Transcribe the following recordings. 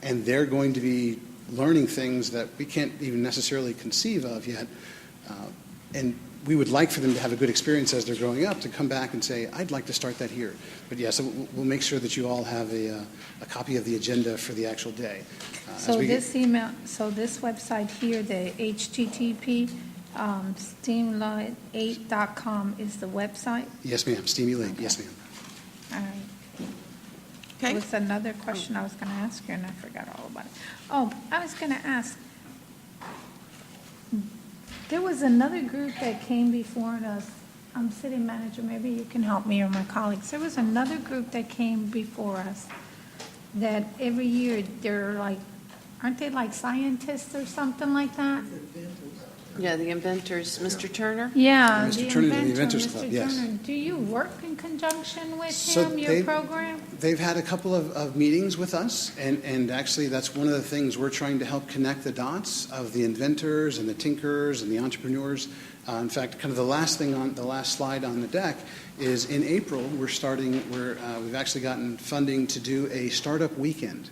and they're going to be learning things that we can't even necessarily conceive of yet. And we would like for them to have a good experience as they're growing up, to come back and say, I'd like to start that here. But yes, we'll make sure that you all have a copy of the agenda for the actual day. So this website here, the HTTP, STEAMUlate8.com is the website? Yes, ma'am. STEAMUlate. Yes, ma'am. All right. Okay. There was another question I was going to ask you, and I forgot all about it. Oh, I was going to ask, there was another group that came before us. City manager, maybe you can help me or my colleagues. There was another group that came before us that every year they're like, aren't they like scientists or something like that? Yeah, the inventors, Mr. Turner? Yeah. Mr. Turner, the Inventors Club, Mr. yes. Turner. Do you work in conjunction with So him, your program? They've had a couple of meetings with us, and actually that's one of the things we're trying to help connect the dots of the inventors and the tinkers and the entrepreneurs. In fact, kind of the last thing on the last slide on the deck is in April we've actually gotten funding to do a startup weekend,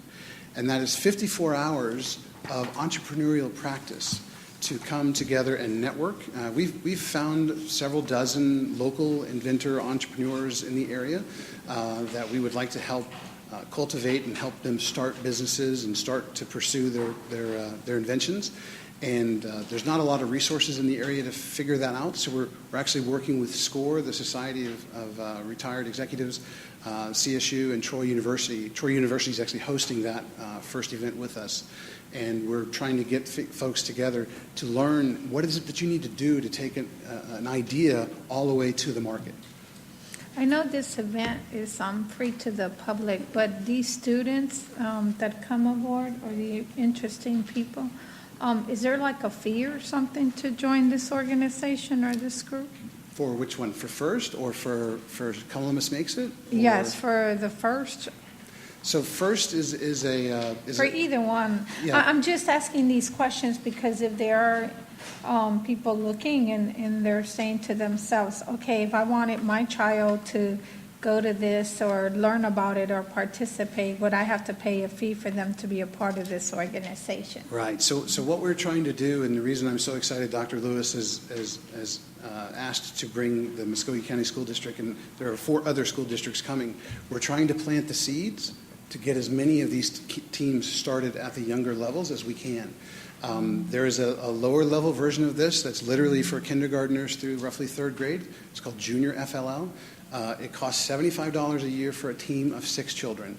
and that is 54 hours of entrepreneurial practice to come together and network. We've found several dozen local inventor entrepreneurs in the area that we would like to help cultivate and help them start businesses and start to pursue their inventions. And there's not a lot of resources in the area to figure that out, so we're actually working with SCORE, the Society of Retired Executives, CSU, and Troy University. Troy University is actually hosting that first event with us. And we're trying to get folks together to learn what is it that you need to do to take an idea all the way to the market. I know this event is free to the public, but these students that come aboard, or the interesting people, is there like a fee or something to join this organization or this group? For which one? For FIRST or for Columbus Makes It? Yes, for the FIRST. So FIRST is For either one. Yeah. I'm just asking these questions because if there are people looking and they're saying to themselves, okay, if I wanted my child to go to this or learn about it or participate, would I have to pay a fee for them to be a part of this organization? Right. So what we're trying to do, and the reason I'm so excited, Dr. Lewis has asked to bring the Muskogee County School District, and there are 4 other school districts coming. We're trying to plant the seeds to get as many of these teams started at the younger levels as we can. There is a lower level version of this that's literally for kindergartners through roughly 3rd grade. It's called Junior FLL. It costs $75 a year for a team of 6 children.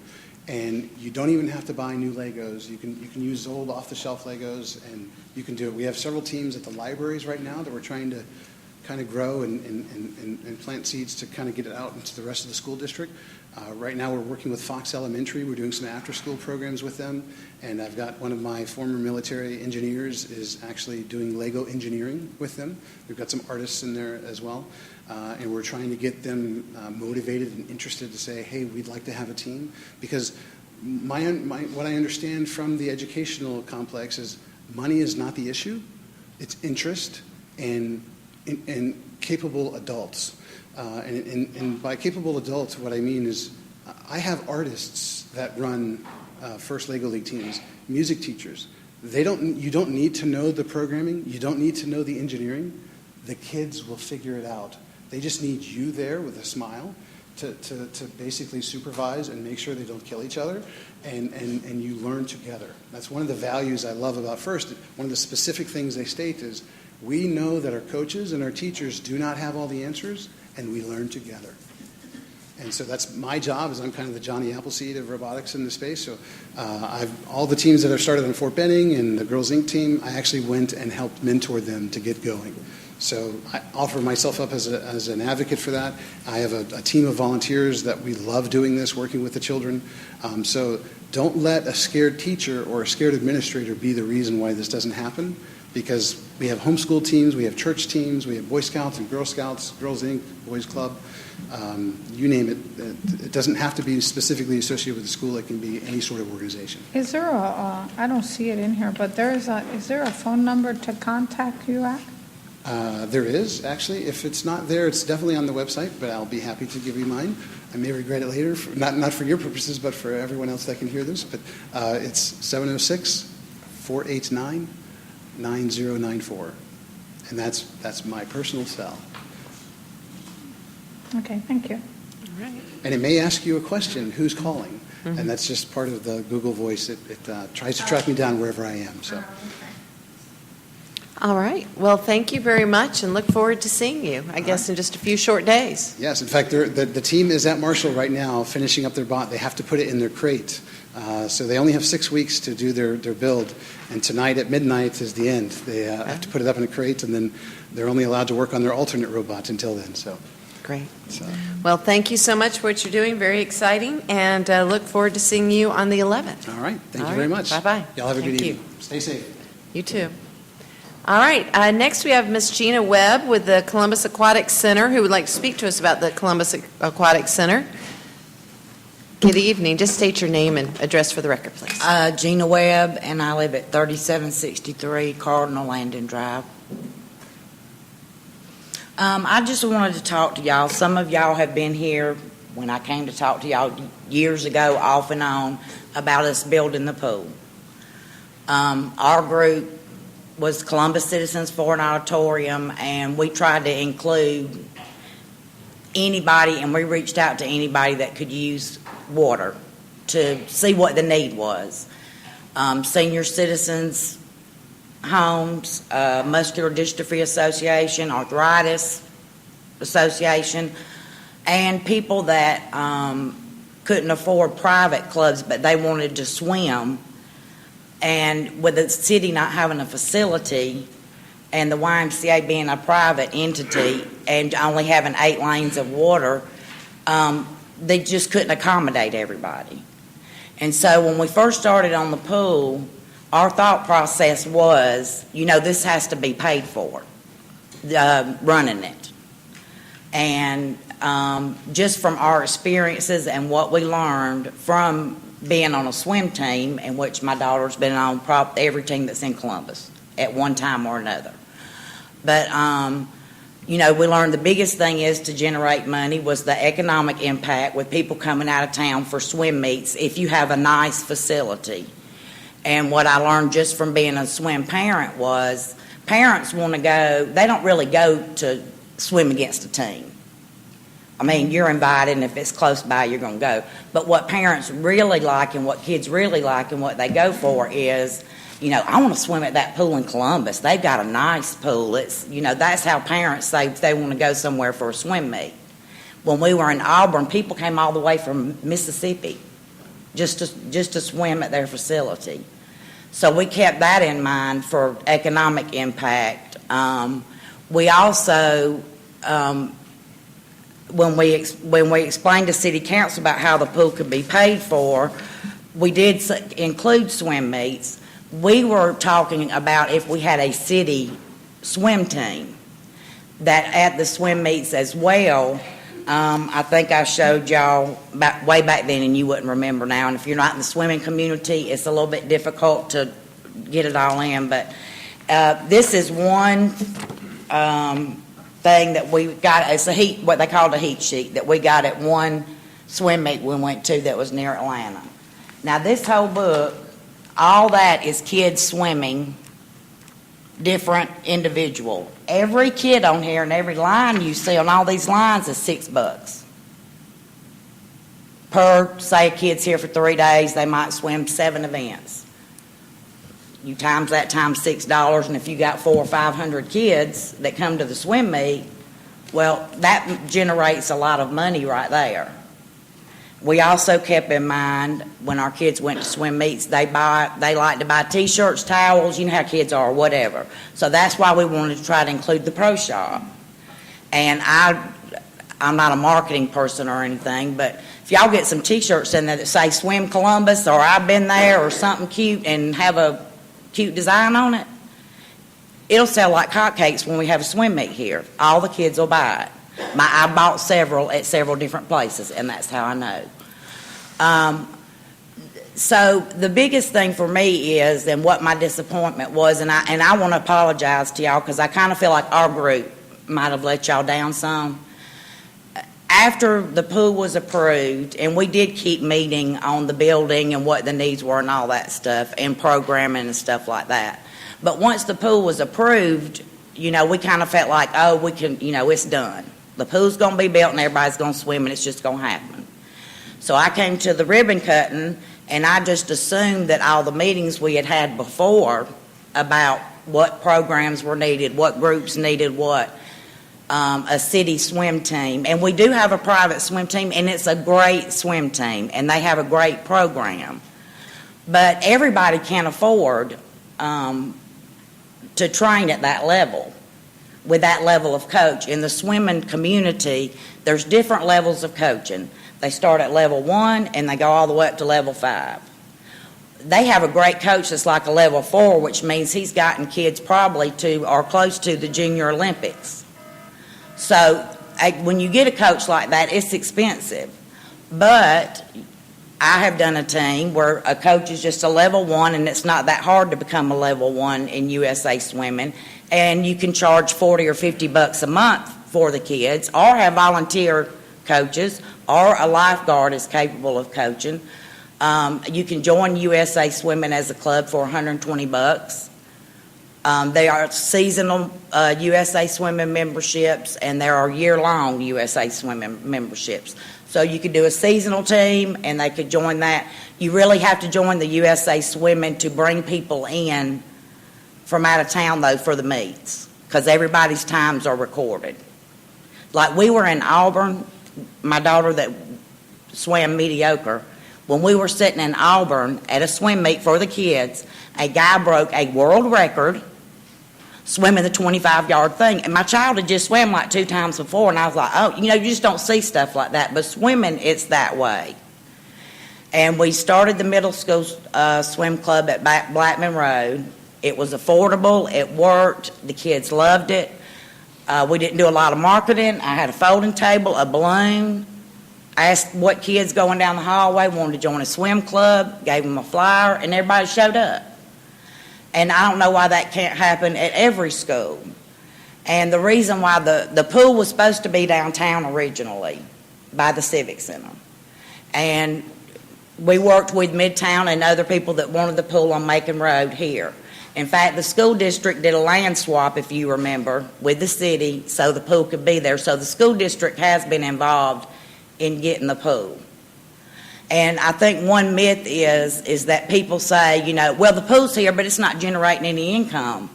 And you don't even have to buy new Legos. You can use old off-the-shelf Legos, and you can do it. We have several teams at the libraries right now that we're trying to kind of grow and plant seeds to kind of get it out into the rest of the school district. Right now we're working with Fox Elementary. We're doing some after-school programs with them. And I've got one of my former military engineers is actually doing Lego engineering with them. We've got some artists in there as well. And we're trying to get them motivated and interested to say, hey, we'd like to have a team. Because what I understand from the educational complex is money is not the issue. It's interest and capable adults. And by capable adults, what I mean is I have artists that run First Lego League teams, music teachers. You don't need to know the programming. You don't need to know the engineering. The kids will figure it out. They just need you there with a smile to basically supervise and make sure they don't kill each other, and you learn together. That's one of the values I love about FIRST. One of the specific things they state is, we know that our coaches and our teachers do not have all the answers, and we learn together. And so that's my job, is I'm kind of the Johnny Appleseed of robotics in the space. So all the teams that I've started in Fort Benning and the Girls Inc. team, I actually went and helped mentor them to get going. So I offer myself up as an advocate for that. I have a team of volunteers that we love doing this, working with the children. So don't let a scared teacher or a scared administrator be the reason why this doesn't happen, because we have homeschool teams, we have church teams, we have Boy Scouts and Girl Scouts, Girls Inc., Boys Club, you name it. It doesn't have to be specifically associated with the school. It can be any sort of organization. Is there I don't see it in here, but is there a phone number to contact you at? There is, actually. If it's not there, it's definitely on the website, but I'll be happy to give you mine. I may regret it later, not for your purposes, but for everyone else that can hear this. But it's 706-489-9094. And that's my personal cell. Okay, thank you. All right. And it may ask you a question, who's calling? And that's just part of the Google Voice. It tries to track me down wherever I am. So. All right. Well, thank you very much, and look forward to seeing you, I guess, in just a few short days. Yes, in fact, the team is at Marshall right now finishing up their bot. They have to put it in their crate. So they only have 6 weeks to do their build. And tonight at midnight is the end. They have to put it up in a crate, and then they're only allowed to work on their alternate robot until then. So. Great. So. Well, thank you so much for what you're doing. Very exciting, and look forward to seeing you on the 11th. All right. Thank All you very right. much. Bye-bye. Y'all have a Thank good you. evening. Stay safe. You too. All right. Next, we have Ms. Gina Webb with the Columbus Aquatic Center, who would like to speak to us about the Columbus Aquatic Center. Good evening. Just state your name and address for the record, please. Gina Webb, and I live at 3763 Cardinal Landing Drive. I just wanted to talk to y'all. Some of y'all have been here when I came to talk to y'all years ago, off and on, about us building the pool. Our group was Columbus Citizens for an Auditorium, and we tried to include anybody, and we reached out to anybody that could use water to see what the need was. Senior Citizens Homes, Muscular Dystrophy Association, Arthritis Association, and people that couldn't afford private clubs, but they wanted to swim. And with the city not having a facility and the YMCA being a private entity and only having 8 lanes of water, they just couldn't accommodate everybody. And so when we first started on the pool, our thought process was, this has to be paid for, running it. And just from our experiences and what we learned from being on a swim team, in which my daughter's been on every team that's in Columbus at one time or another. But, we learned the biggest thing is to generate money was the economic impact with people coming out of town for swim meets if you have a nice facility. And what I learned just from being a swim parent was parents want to go, they don't really go to swim against a team. I mean, you're invited, and if it's close by, you're going to go. But what parents really like and what kids really like and what they go for is, I want to swim at that pool in Columbus. They've got a nice pool. It's, that's how parents say they want to go somewhere for a swim meet. When we were in Auburn, people came all the way from Mississippi just to swim at their facility. So we kept that in mind for economic impact. We also... When we explained to City Council about how the pool could be paid for, we did include swim meets. We were talking about if we had a city swim team, that at the swim meets as well. I think I showed y'all way back then, and you wouldn't remember now. And if you're not in the swimming community, it's a little bit difficult to get it all in. But this is one... thing that we got. It's what they called a heat sheet that we got at one swim meet we went to that was near Atlanta. Now this whole book, all that is kids swimming, different individual. Every kid on here and every line you see on all these lines is $6 per. Say a kid's here for 3 days, they might swim 7 events. You times that times $6, and if you got 400 or 500 kids that come to the swim meet, well, that generates a lot of money right there. We also kept in mind when our kids went to swim meets, they like to buy T-shirts, towels, you know how kids are, whatever. So that's why we wanted to try to include the pro shop. And I'm not a marketing person or anything, but if y'all get some T-shirts in there that say Swim Columbus or I've been there or something cute and have a cute design on it, it'll sell like hotcakes when we have a swim meet here. All the kids will buy it. I bought several at several different places, and that's how I know. So the biggest thing for me is, and what my disappointment was, and I want to apologize to y'all because I kind of feel like our group might have let y'all down some. after the pool was approved, and we did keep meeting on the building and what the needs were and all that stuff, and programming and stuff like that. But once the pool was approved, we kind of felt like, oh, we can, it's done. The pool's going to be built and everybody's going to swim and it's just going to happen. So I came to the ribbon cutting, and I just assumed that all the meetings we had had before about what programs were needed, what groups needed what, a city swim team. And we do have a private swim team, and it's a great swim team, and they have a great program. But everybody can't afford to train at that level, with that level of coach. In the swimming community, there's different levels of coaching. They start at level 1 and they go all the way up to level 5. They have a great coach that's like a level 4, which means he's gotten kids probably to or close to the Junior Olympics. So when you get a coach like that, it's expensive. But I have done a team where a coach is just a level 1, and it's not that hard to become a level 1 in USA Swimming, and you can charge $40 or $50 a month for the kids, or have volunteer coaches, or a lifeguard is capable of coaching. You can join USA Swimming as a club for $120. They are seasonal USA Swimming memberships, and there are year-long USA Swimming memberships. So you could do a seasonal team, and they could join that. You really have to join the USA Swimming to bring people in from out of town, though, for the meets, because everybody's times are recorded. Like we were in Auburn, my daughter that swam mediocre, when we were sitting in Auburn at a swim meet for the kids, a guy broke a world record swimming the 25-yard thing. And my child had just swam like 2 times before, and I was like, oh, you just don't see stuff like that. But swimming, it's that way. And we started the middle school swim club at Blackman Road. It was affordable. It worked. The kids loved it. We didn't do a lot of marketing. I had a folding table, a balloon. I asked what kids going down the hallway wanted to join a swim club, gave them a flyer, and everybody showed up. And I don't know why that can't happen at every school. And the reason why the pool was supposed to be downtown originally by the Civic Center. And we worked with Midtown and other people that wanted the pool on Macon Road here. In fact, the school district did a land swap, if you remember, with the city so the pool could be there. So the school district has been involved in getting the pool. And I think one myth is that people say, well, the pool's here, but it's not generating any income.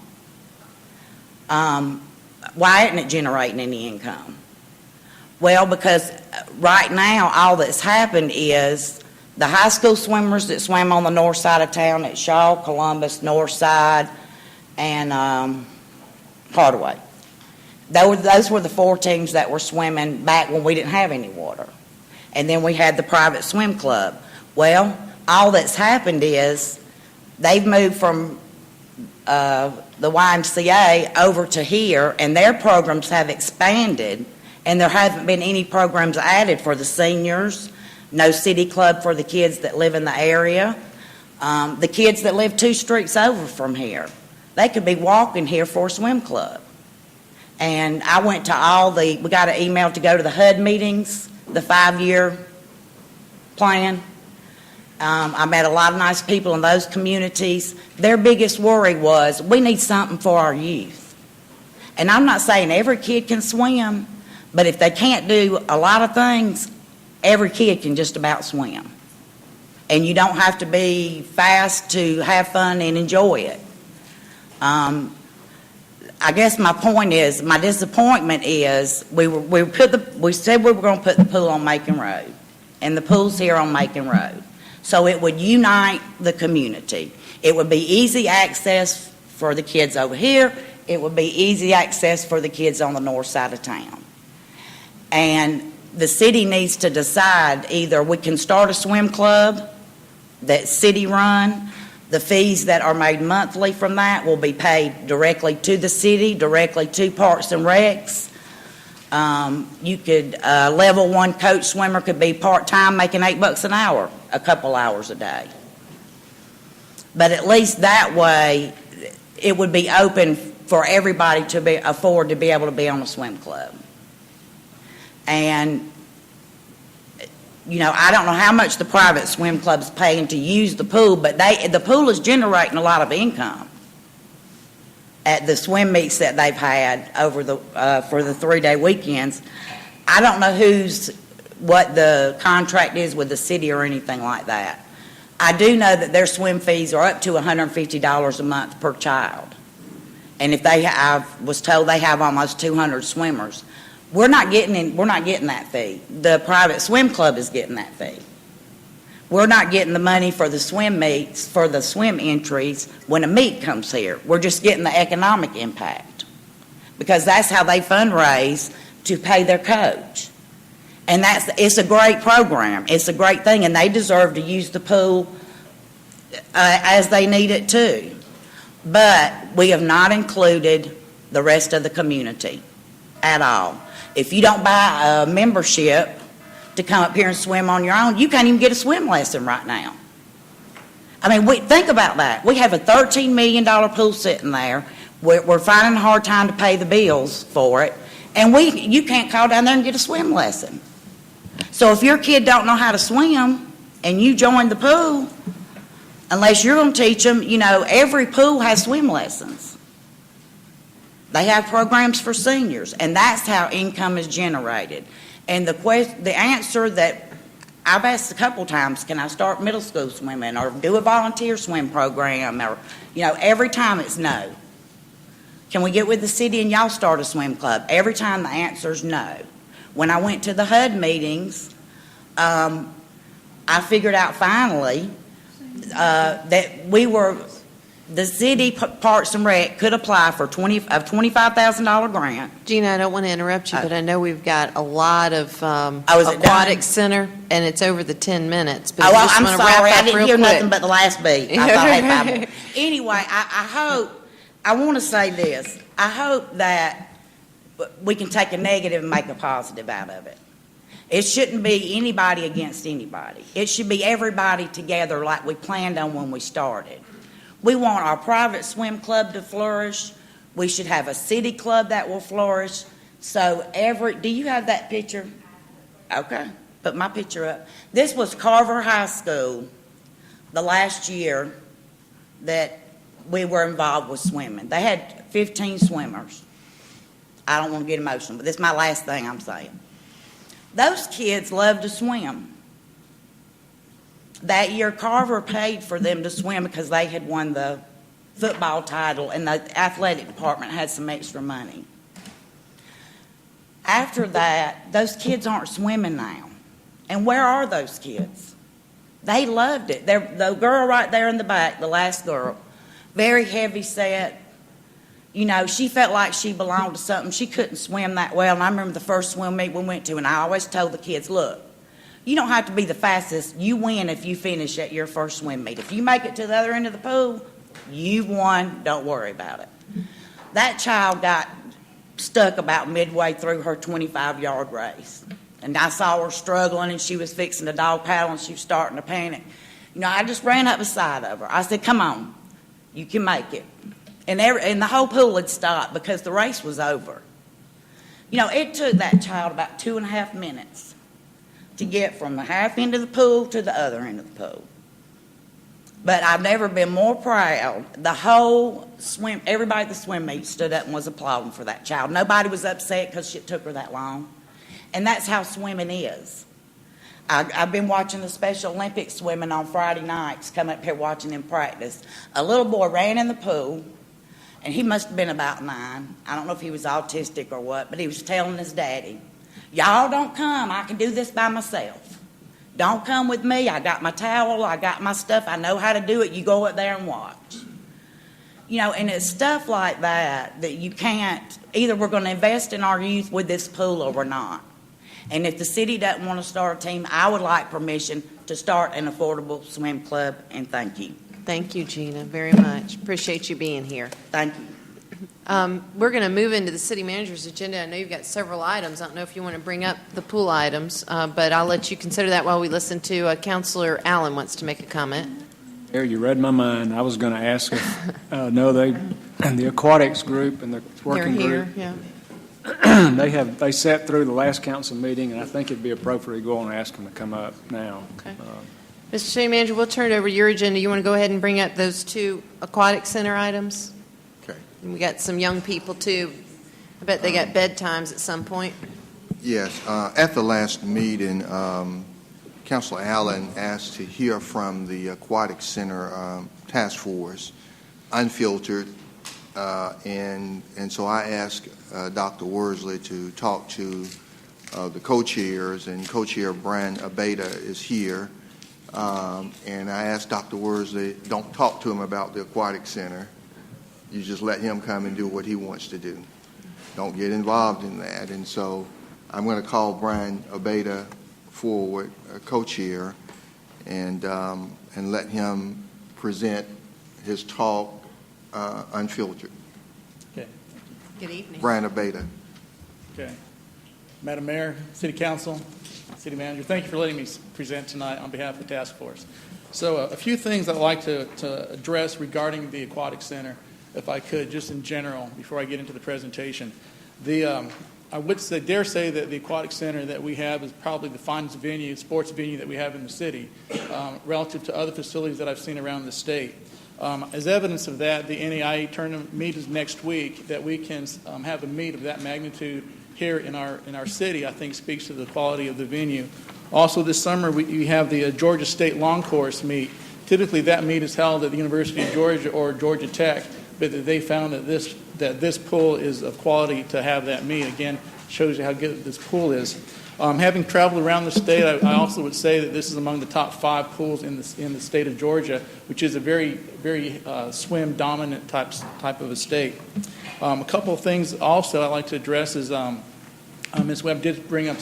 Why isn't it generating any income? Well, because right now all that's happened is the high school swimmers that swam on the north side of town at Shaw, Columbus, North Side, and Hardaway. Those were the 4 teams that were swimming back when we didn't have any water. And then we had the private swim club. Well, all that's happened is they've moved from the YMCA over to here, and their programs have expanded, and there haven't been any programs added for the seniors, no city club for the kids that live in the area. The kids that live 2 streets over from here, they could be walking here for a swim club. And I went to we got an email to go to the HUD meetings, the 5-year plan. I met a lot of nice people in those communities. Their biggest worry was, we need something for our youth. And I'm not saying every kid can swim, but if they can't do a lot of things, every kid can just about swim. And you don't have to be fast to have fun and enjoy it. I guess my point is, my disappointment is, we said we were going to put the pool on Macon Road, and the pool's here on Macon Road. So it would unite the community. It would be easy access for the kids over here. It would be easy access for the kids on the north side of town. And the city needs to decide, either we can start a swim club that's city run. The fees that are made monthly from that will be paid directly to the city, directly to Parks and Recs. You could, level 1 coach swimmer could be part-time, making $8 an hour, a couple hours a day. But at least that way, it would be open for everybody to afford to be able to be on a swim club. And I don't know how much the private swim club's paying to use the pool, but the pool is generating a lot of income at the swim meets that they've had over for the 3-day weekends. I don't know what the contract is with the city or anything like that. I do know that their swim fees are up to $150 a month per child. And I was told they have almost 200 swimmers. We're not getting that fee. The private swim club is getting that fee. We're not getting the money for the swim meets, for the swim entries when a meet comes here. We're just getting the economic impact because that's how they fundraise to pay their coach. And it's a great program. It's a great thing, and they deserve to use the pool as they need it too. But we have not included the rest of the community at all. If you don't buy a membership to come up here and swim on your own, you can't even get a swim lesson right now. I mean, think about that. We have a $13 million pool sitting there. We're finding a hard time to pay the bills for it, and you can't call down there and get a swim lesson. So if your kid don't know how to swim and you join the pool, unless you're going to teach them, every pool has swim lessons. They have programs for seniors, and that's how income is generated. And the answer that I've asked a couple times, can I start middle school swimming or do a volunteer swim program? Or, every time it's no. Can we get with the city and y'all start a swim club? Every time the answer's no. When I went to the HUD meetings, I figured out finally that the city Parks and Rec could apply for a $25,000 grant. Gina, I don't want to interrupt you, but I know we've got a lot of is it aquatic done? center, and it's over the 10 minutes. But Oh, I just I'm want to sorry. wrap I up didn't real hear quick. nothing but the last beat. I thought I had 5 more. Anyway, I want to say this. I hope that we can take a negative and make a positive out of it. It shouldn't be anybody against anybody. It should be everybody together like we planned on when we started. We want our private swim club to flourish. We should have a city club that will flourish. So do you have that picture? Okay, put my picture up. This was Carver High School the last year that we were involved with swimming. They had 15 swimmers. I don't want to get emotional, but this is my last thing I'm saying. Those kids love to swim. That year, Carver paid for them to swim because they had won the football title and the athletic department had some extra money. After that, those kids aren't swimming now. And where are those kids? They loved it. The girl right there in the back, the last girl, very heavy set. She felt like she belonged to something. She couldn't swim that well. And I remember the first swim meet we went to, and I always told the kids, look, you don't have to be the fastest. You win if you finish at your first swim meet. If you make it to the other end of the pool, you've won. Don't worry about it. That child got stuck about midway through her 25-yard race. And I saw her struggling, and she was fixing the dog paddle, and she was starting to panic. I just ran up beside of her. I said, come on, you can make it. And the whole pool had stopped because the race was over. It took that child about 2.5 minutes to get from the half end of the pool to the other end of the pool. But I've never been more proud. Everybody at the swim meet stood up and was applauding for that child. Nobody was upset because it took her that long. And that's how swimming is. I've been watching the Special Olympics swimming on Friday nights, come up here watching them practice. A little boy ran in the pool, and he must have been about 9. I don't know if he was autistic or what, but he was telling his daddy, y'all don't come. I can do this by myself. Don't come with me. I got my towel. I got my stuff. I know how to do it. You go up there and watch. And it's stuff like that you can't, either we're going to invest in our youth with this pool or we're not. And if the city doesn't want to start a team, I would like permission to start an affordable swim club, and thank you. Thank you, Gina, very much. Appreciate you being here. Thank you. We're going to move into the city manager's agenda. I know you've got several items. I don't know if you want to bring up the pool items, but I'll let you consider that while we listen to Councilor Allen wants to make a comment. Mayor, you read my mind. I was going to ask if, the aquatics group and the working They're here, group, yeah. They sat through the last council meeting, and I think it'd be appropriate to go on and ask them to come up now. Okay. Mr. City Manager, we'll turn it over to your agenda. You want to go ahead and bring up those 2 aquatic center items? Okay. And we got some young people, too. I bet they got bedtimes at some point. Yes, at the last meeting, Councilor Allen asked to hear from the Aquatic Center Task Force, unfiltered, and so I asked Dr. Worsley to talk to the co-chairs, and co-chair Brian Abeda is here, and I asked Dr. Worsley, don't talk to him about the Aquatic Center. You just let him come and do what he wants to do. Don't get involved in that, and so I'm going to call Brian Abeda forward, co-chair, and let him present his talk unfiltered. Okay. Good evening. Brian Abeda. Okay. Madam Mayor, City Council, City Manager, thank you for letting me present tonight on behalf of the task force. So a few things I'd like to address regarding the Aquatic Center, if I could, just in general, before I get into the presentation. I would dare say that the Aquatic Center that we have is probably the finest venue, sports venue that we have in the city, relative to other facilities that I've seen around the state. As evidence of that, the NAIA tournament meet is next week. That we can have a meet of that magnitude here in our city, I think speaks to the quality of the venue. Also this summer, we have the Georgia State Long Course meet. Typically that meet is held at the University of Georgia or Georgia Tech, but they found that this pool is of quality to have that meet. Again, shows you how good this pool is. Having traveled around the state, I also would say that this is among the top 5 pools in the state of Georgia, which is a very, very swim dominant type of a state. A couple of things also I'd like to address is Ms. Webb did bring up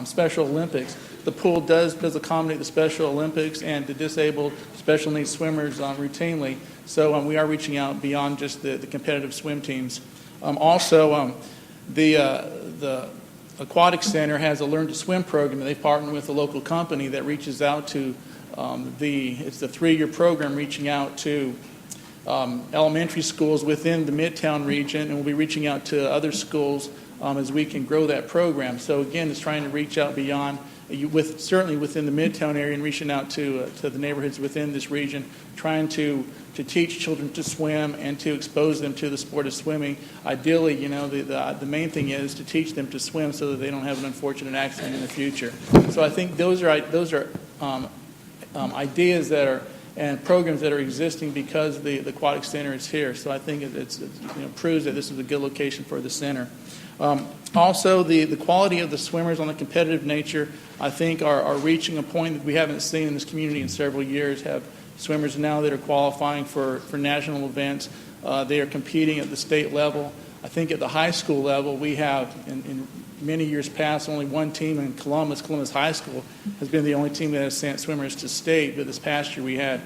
Special Olympics. The pool does accommodate the Special Olympics and the disabled special needs swimmers routinely. So we are reaching out beyond just the competitive swim teams. Also, the Aquatic Center has a Learn to Swim program, and they've partnered with a local company that reaches out to it's the 3-year program reaching out to elementary schools within the Midtown region, and we'll be reaching out to other schools as we can grow that program. So again, it's trying to reach out beyond, certainly within the Midtown area, and reaching out to the neighborhoods within this region, trying to teach children to swim and to expose them to the sport of swimming. Ideally, the main thing is to teach them to swim so that they don't have an unfortunate accident in the future. So I think those are ideas that are and programs that are existing because the Aquatic Center is here. So I think it proves that this is a good location for the center. Also, the quality of the swimmers on the competitive nature, I think, are reaching a point that we haven't seen in this community in several years. Have swimmers now that are qualifying for national events. They are competing at the state level. I think at the high school level, we have, in many years past, only one team in Columbus High School has been the only team that has sent swimmers to state. But this past year, we had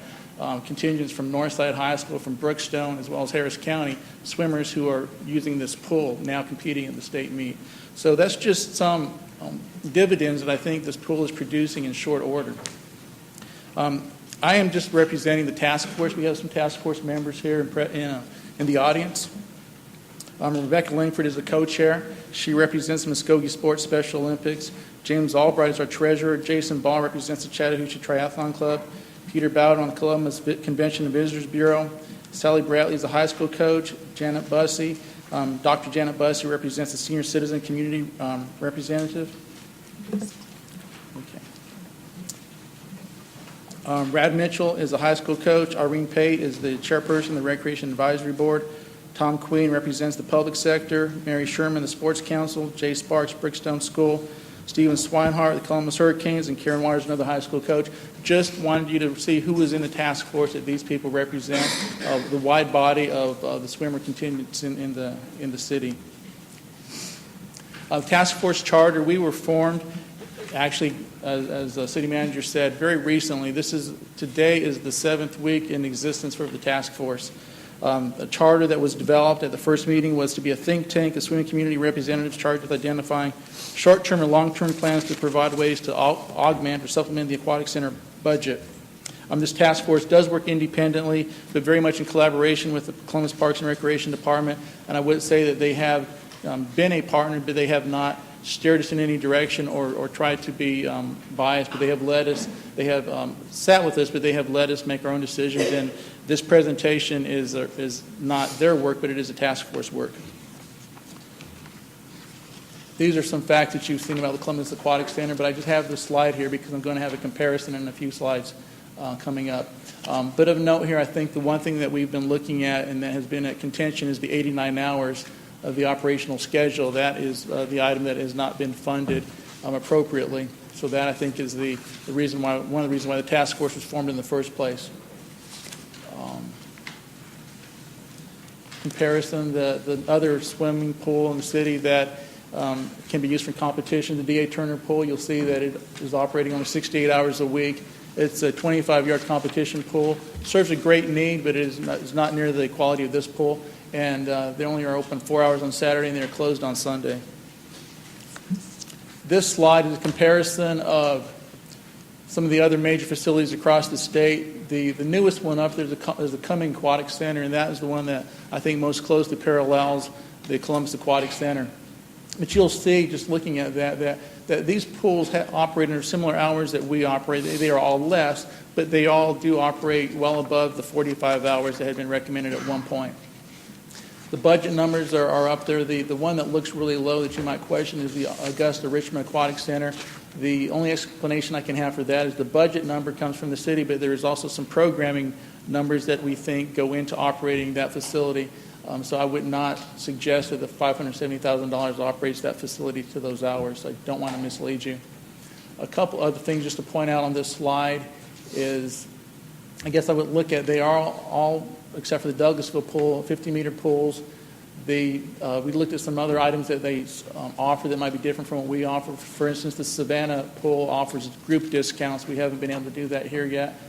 contingents from Northside High School, from Brookstone, as well as Harris County, swimmers who are using this pool, now competing in the state meet. So that's just some dividends that I think this pool is producing in short order. I am just representing the task force. We have some task force members here in the audience. Rebecca Langford is the co-chair. She represents Muskogee Sports Special Olympics. James Albright is our treasurer. Jason Ball represents the Chattahoochee Triathlon Club. Peter Bowden on the Columbus Convention and Visitors Bureau. Sally Bradley is the high school coach. Janet Bussey, Dr. Janet Bussey represents the senior citizen community representative. Okay. Brad Mitchell is the high school coach. Irene Pate is the chairperson of the Recreation Advisory Board. Tom Queen represents the public sector. Mary Sherman, the Sports Council. Jay Sparks, Brookstone School. Stephen Swinehart, the Columbus Hurricanes, and Karen Waters, another high school coach. Just wanted you to see who was in the task force that these people represent, the wide body of the swimmer contingents in the city. Task force charter, we were formed, actually, as the city manager said, very recently. Today is the 7th week in existence for the task force. A charter that was developed at the first meeting was to be a think tank of swimming community representatives charged with identifying short-term and long-term plans to provide ways to augment or supplement the Aquatic Center budget. This task force does work independently, but very much in collaboration with the Columbus Parks and Recreation Department, and I would say that they have been a partner, but they have not steered us in any direction or tried to be biased, but they have led us, they have sat with us, but they have let us make our own decisions, and this presentation is not their work, but it is a task force work. These are some facts that you've seen about the Columbus Aquatic Center, but I just have this slide here because I'm going to have a comparison in a few slides coming up. But of note here, I think the one thing that we've been looking at and that has been at contention is the 89 hours of the operational schedule. That is the item that has not been funded appropriately. So that, I think, is the reason why, one of the reasons why the task force was formed in the first place. Comparison, the other swimming pool in the city that can be used for competition, the D.A. Turner Pool, you'll see that it is operating only 68 hours a week. It's a 25-yard competition pool. Serves a great need, but it is not near the quality of this pool. And they only are open 4 hours on Saturday, and they're closed on Sunday. This slide is a comparison of some of the other major facilities across the state. The newest one up there is the Cumming Aquatic Center, and that is the one that I think most closely parallels the Columbus Aquatic Center. But you'll see, just looking at that these pools operate under similar hours that we operate. They are all less, but they all do operate well above the 45 hours that had been recommended at one point. The budget numbers are up there. The one that looks really low that you might question is the Augusta Richmond Aquatic Center. The only explanation I can have for that is the budget number comes from the city, but there is also some programming numbers that we think go into operating that facility. So I would not suggest that the $570,000 operates that facility to those hours. I don't want to mislead you. A couple other things just to point out on this slide is, I guess I would look at, they are all except for the Douglasville pool, 50-meter pools. We looked at some other items that they offer that might be different from what we offer. For instance, the Savannah pool offers group discounts. We haven't been able to do that here yet.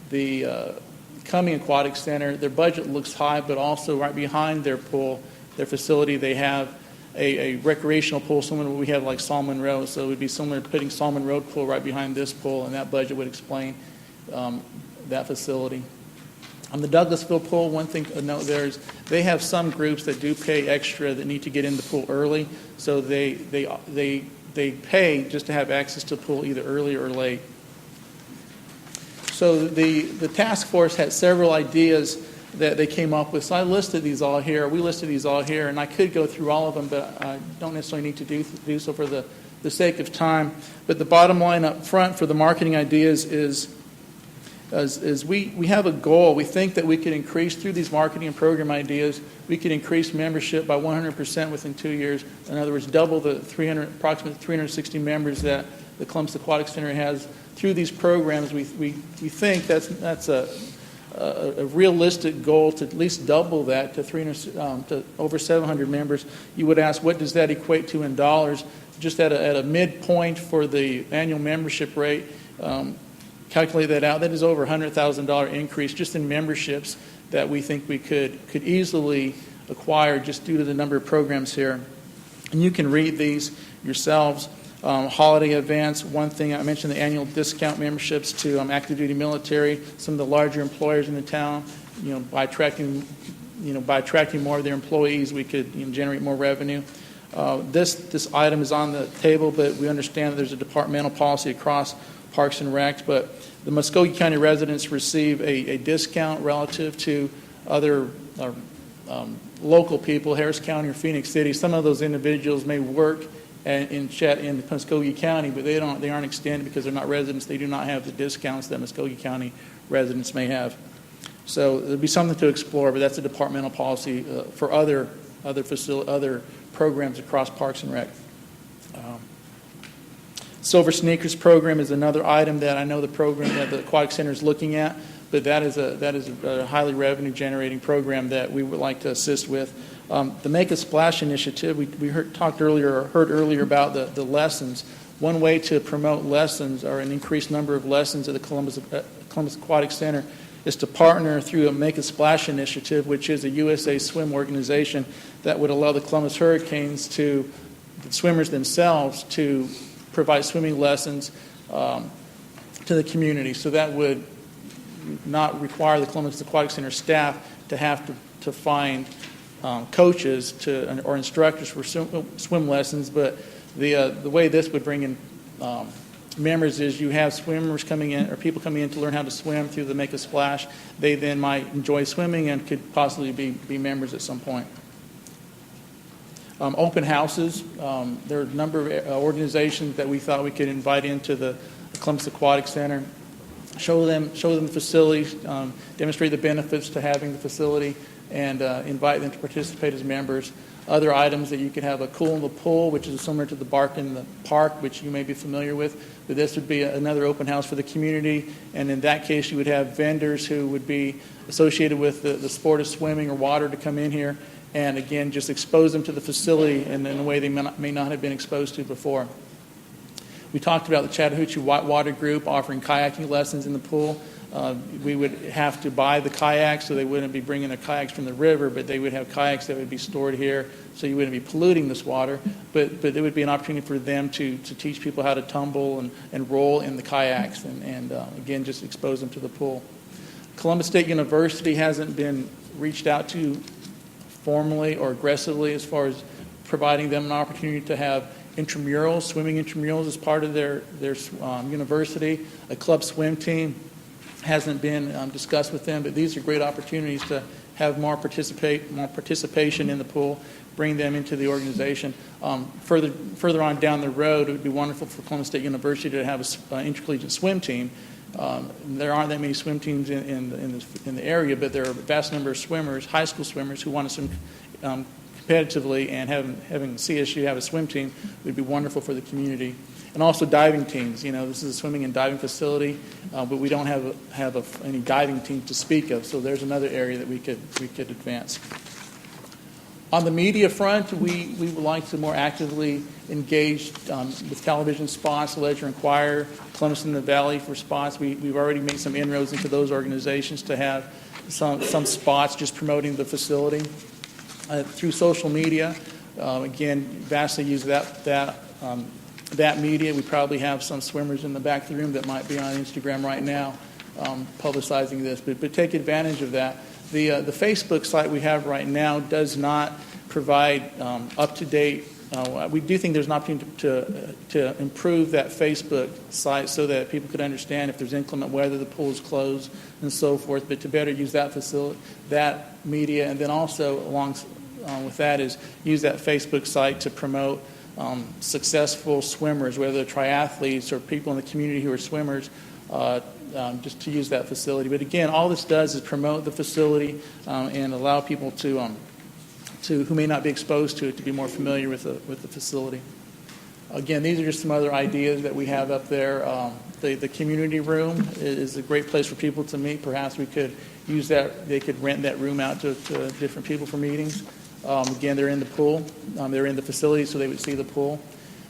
The Cumming Aquatic Center, their budget looks high, but also right behind their pool, their facility, they have a recreational pool, similar to what we have like Salmon Road. So it would be similar to putting Salmon Road pool right behind this pool, and that budget would explain that facility. On the Douglasville pool, one thing to note there is they have some groups that do pay extra that need to get in the pool early, so they pay just to have access to the pool either early or late. So the task force had several ideas that they came up with. So I listed these all here. We listed these all here, and I could go through all of them, but I don't necessarily need to do so for the sake of time. But the bottom line up front for the marketing ideas is we have a goal. We think that we could increase, through these marketing and program ideas, we could increase membership by 100% within 2 years. In other words, double the approximately 360 members that the Columbus Aquatic Center has. Through these programs, we think that's a realistic goal to at least double that to to over 700 members. You would ask, what does that equate to in dollars? Just at a midpoint for the annual membership rate, calculate that out. That is over $100,000 increase just in memberships that we think we could easily acquire just due to the number of programs here. And you can read these yourselves. Holiday events, one thing I mentioned, the annual discount memberships to active duty military, some of the larger employers in the town. By attracting more of their employees, we could generate more revenue. This item is on the table, but we understand that there's a departmental policy across Parks and Recs. But the Muskogee County residents receive a discount relative to other local people, Harris County or Phoenix City. Some of those individuals may work in Muskogee County, but they aren't extended because they're not residents. They do not have the discounts that Muskogee County residents may have. So there'll be something to explore, but that's a departmental policy for other programs across Parks and Rec. Silver Sneakers program is another item that I know the program that the Aquatic Center is looking at, but that is a highly revenue generating program that we would like to assist with. The Make a Splash initiative, we heard earlier about the lessons. One way to promote lessons or an increased number of lessons at the Columbus Aquatic Center is to partner through a Make a Splash initiative, which is a USA Swim organization that would allow the Columbus Hurricanes the swimmers themselves to provide swimming lessons to the community. So that would not require the Columbus Aquatic Center staff to have to find coaches or instructors for swim lessons, but the way this would bring in members is you have swimmers coming in or people coming in to learn how to swim through the Make a Splash. They then might enjoy swimming and could possibly be members at some point. Open houses. There are a number of organizations that we thought we could invite into the Columbus Aquatic Center, show them the facilities, demonstrate the benefits to having the facility, and invite them to participate as members. Other items that you could have a Cool in the Pool, which is similar to the Bark in the Park, which you may be familiar with. But this would be another open house for the community, and in that case you would have vendors who would be associated with the sport of swimming or water to come in here, and again just expose them to the facility in a way they may not have been exposed to before. We talked about the Chattahoochee Whitewater Group offering kayaking lessons in the pool. We would have to buy the kayaks, so they wouldn't be bringing their kayaks from the river, but they would have kayaks that would be stored here, so you wouldn't be polluting this water. But it would be an opportunity for them to teach people how to tumble and roll in the kayaks, and again, just expose them to the pool. Columbus State University hasn't been reached out to formally or aggressively as far as providing them an opportunity to have intramurals, swimming intramurals as part of their university. A club swim team hasn't been discussed with them, but these are great opportunities to have more participation in the pool, bring them into the organization. Further on down the road, it would be wonderful for Columbus State University to have an intercollegiate swim team. There aren't that many swim teams in the area, but there are a vast number of swimmers, high school swimmers, who want to swim competitively, and having CSU have a swim team would be wonderful for the community. And also diving teams. This is a swimming and diving facility, but we don't have any diving team to speak of. So there's another area that we could advance. On the media front, we would like to more actively engage with television spots, the Ledger Enquirer, Columbus in the Valley for spots. We've already made some inroads into those organizations to have some spots just promoting the facility. Through social media, again, vastly use that media. We probably have some swimmers in the back of the room that might be on Instagram right now publicizing this, but take advantage of that. The Facebook site we have right now does not provide up-to-date. We do think there's an opportunity to improve that Facebook site so that people could understand if there's inclement weather, the pool is closed, and so forth, but to better use that facility, that media, and then also along with that is use that Facebook site to promote successful swimmers, whether they're triathletes or people in the community who are swimmers, just to use that facility. But again, all this does is promote the facility and allow people to who may not be exposed to it to be more familiar with the facility. Again, these are just some other ideas that we have up there. The community room is a great place for people to meet. Perhaps we could use that. They could rent that room out to different people for meetings. Again, they're in the pool. They're in the facility, so they would see the pool.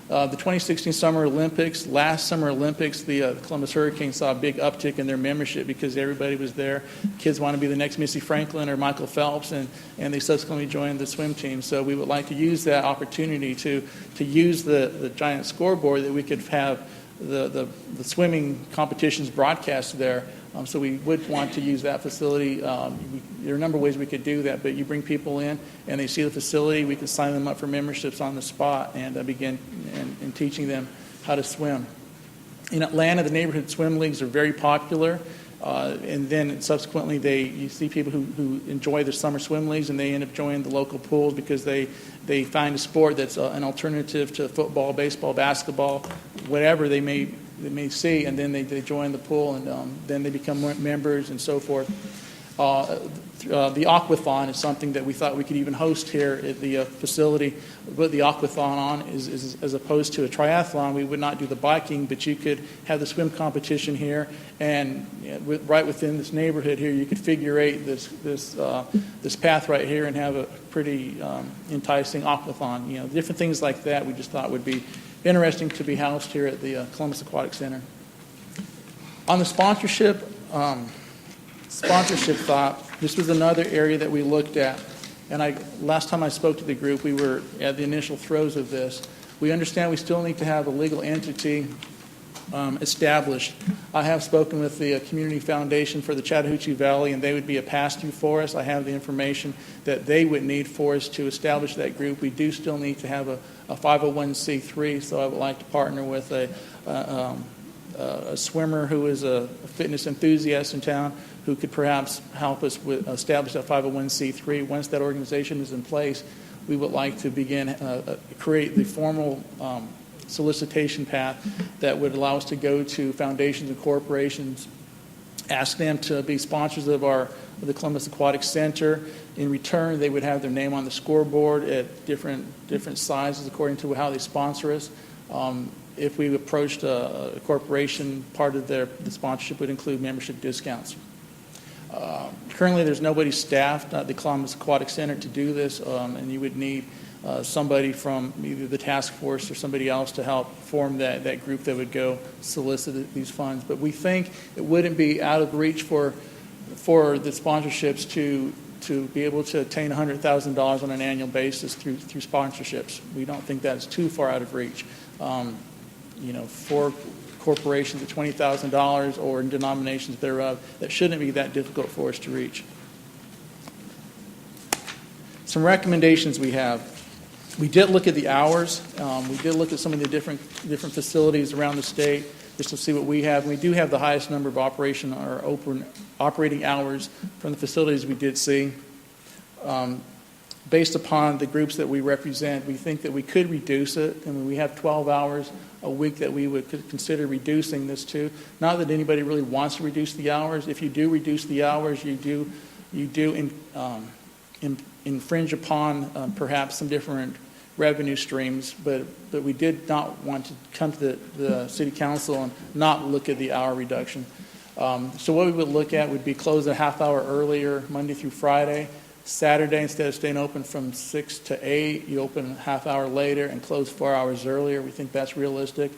The 2016 Summer Olympics, last Summer Olympics, the Columbus Hurricanes saw a big uptick in their membership because everybody was there. Kids want to be the next Missy Franklin or Michael Phelps, and they subsequently joined the swim team. So we would like to use that opportunity to use the giant scoreboard that we could have the swimming competitions broadcast there. So we would want to use that facility. There are a number of ways we could do that, but you bring people in and they see the facility, we can sign them up for memberships on the spot and begin and teaching them how to swim. In Atlanta, the neighborhood swim leagues are very popular, and then subsequently you see people who enjoy the summer swim leagues and they end up joining the local pools because they find a sport that's an alternative to football, baseball, basketball, whatever they may see, and then they join the pool, and then they become members and so forth. The aquathon is something that we thought we could even host here at the facility. But the aquathon on is as opposed to a triathlon, we would not do the biking, but you could have the swim competition here, and right within this neighborhood here, you could figure eight this path right here and have a pretty enticing aquathon. Different things like that we just thought would be interesting to be housed here at the Columbus Aquatic Center. On the sponsorship thought, this was another area that we looked at. And last time I spoke to the group, we were at the initial throes of this. We understand we still need to have a legal entity established. I have spoken with the Community Foundation for the Chattahoochee Valley, and they would be a pass-through for us. I have the information that they would need for us to establish that group. We do still need to have a 501c3, so I would like to partner with a swimmer who is a fitness enthusiast in town who could perhaps help us with establish that 501c3. Once that organization is in place, we would like to begin create the formal solicitation path that would allow us to go to foundations and corporations, ask them to be sponsors of the Columbus Aquatic Center. In return, they would have their name on the scoreboard at different sizes according to how they sponsor us. If we approached a corporation, part of the sponsorship would include membership discounts. Currently, there's nobody staffed at the Columbus Aquatic Center to do this, and you would need somebody from either the task force or somebody else to help form that group that would go solicit these funds. But we think it wouldn't be out of reach for the sponsorships to be able to attain $100,000 on an annual basis through sponsorships. We don't think that's too far out of reach. For corporations at $20,000 or in denominations thereof, that shouldn't be that difficult for us to reach. Some recommendations we have. We did look at the hours. We did look at some of the different facilities around the state just to see what we have. We do have the highest number of operating hours from the facilities we did see. Based upon the groups that we represent, we think that we could reduce it. I mean, we have 12 hours a week that we would consider reducing this to. Not that anybody really wants to reduce the hours. If you do reduce the hours, you do infringe upon perhaps some different revenue streams, but we did not want to come to the city council and not look at the hour reduction. So what we would look at would be close a half hour earlier Monday through Friday. Saturday, instead of staying open from 6 to 8, you open a half hour later and close 4 hours earlier. We think that's realistic.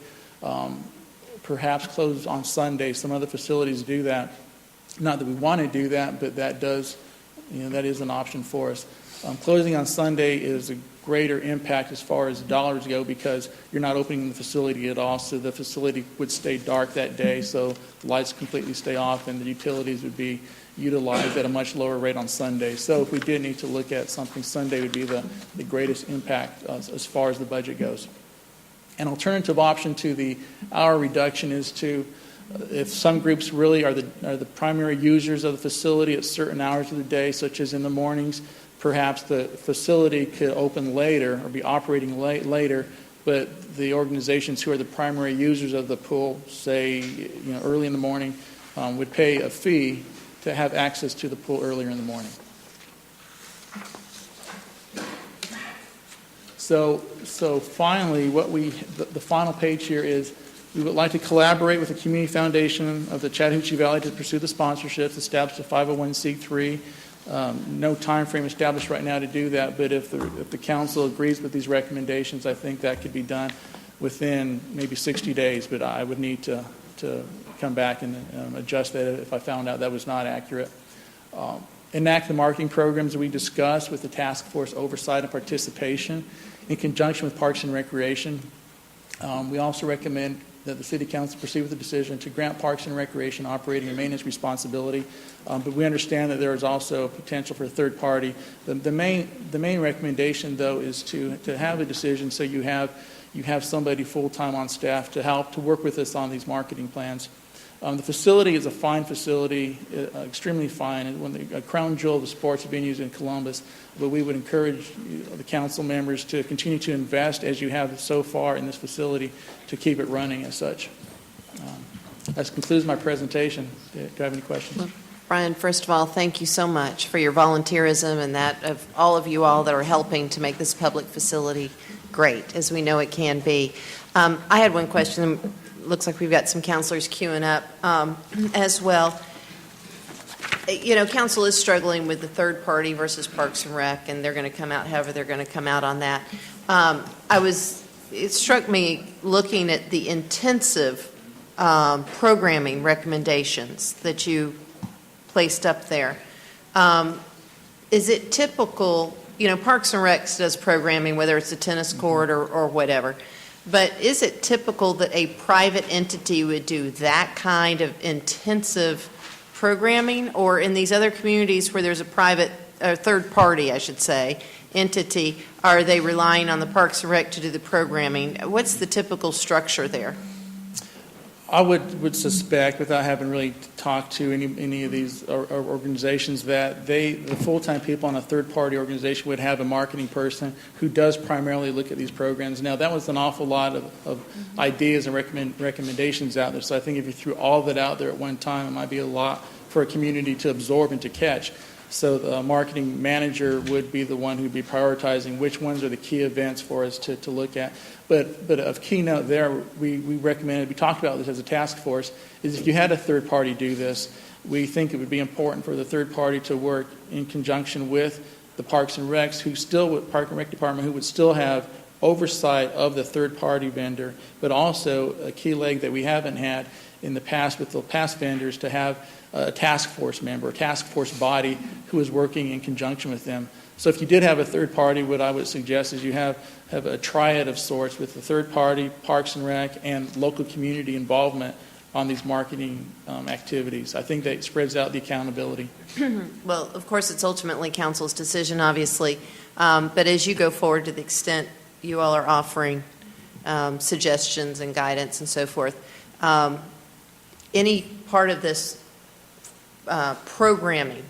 Perhaps close on Sunday. Some other facilities do that. Not that we want to do that, but that is an option for us. Closing on Sunday is a greater impact as far as dollars go because you're not opening the facility at all, so the facility would stay dark that day, so the lights completely stay off and the utilities would be utilized at a much lower rate on Sunday. So if we did need to look at something, Sunday would be the greatest impact as far as the budget goes. An alternative option to the hour reduction is to, if some groups really are the primary users of the facility at certain hours of the day, such as in the mornings, perhaps the facility could open later or be operating later, but the organizations who are the primary users of the pool, say early in the morning, would pay a fee to have access to the pool earlier in the morning. So finally, the final page here is we would like to collaborate with the Community Foundation of the Chattahoochee Valley to pursue the sponsorships, establish a 501c3. No time frame established right now to do that, but if the council agrees with these recommendations, I think that could be done within maybe 60 days, but I would need to come back and adjust that if I found out that was not accurate. Enact the marketing programs that we discussed with the task force oversight and participation in conjunction with Parks and Recreation. We also recommend that the City Council proceed with the decision to grant Parks and Recreation operating and maintenance responsibility, but we understand that there is also potential for a third party. The main recommendation, though, is to have a decision so you have somebody full-time on staff to help to work with us on these marketing plans. The facility is a fine facility, extremely fine, and a crown jewel of the sports being used in Columbus. But we would encourage the council members to continue to invest as you have so far in this facility to keep it running as such. That concludes my presentation. Do you have any questions? Brian, first of all, thank you so much for your volunteerism and that of all of you all that are helping to make this public facility great, as we know it can be. I had one question. Looks like we've got some counselors queuing up as well. Council is struggling with the third party versus Parks and Rec, and they're going to come out however they're going to come out on that. It struck me looking at the intensive programming recommendations that you placed up there. Is it typical, Parks and Rec does programming, whether it's a tennis court or whatever. But is it typical that a private entity would do that kind of intensive programming? Or in these other communities where there's a private, or third party, I should say, entity, are they relying on the Parks and Rec to do the programming? What's the typical structure there? I would suspect, without having really talked to any of these organizations, that the full-time people on a third-party organization would have a marketing person who does primarily look at these programs. Now, that was an awful lot of ideas and recommendations out there, so I think if you threw all of it out there at one time, it might be a lot for a community to absorb and to catch. So the marketing manager would be the one who'd be prioritizing which ones are the key events for us to look at. But of keynote there, we recommended, we talked about this as a task force, is if you had a third party do this, we think it would be important for the third party to work in conjunction with the Parks and Recs, Park and Rec Department, who would still have oversight of the third party vendor, but also a key leg that we haven't had in the past with the past vendors, to have a task force member, a task force body who is working in conjunction with them. So if you did have a third party, what I would suggest is you have a triad of sorts with the third party, Parks and Rec, and local community involvement on these marketing activities. I think that spreads out the accountability. Well, of course, it's ultimately council's decision, obviously. But as you go forward, to the extent you all are offering suggestions and guidance and so forth, any part of this programming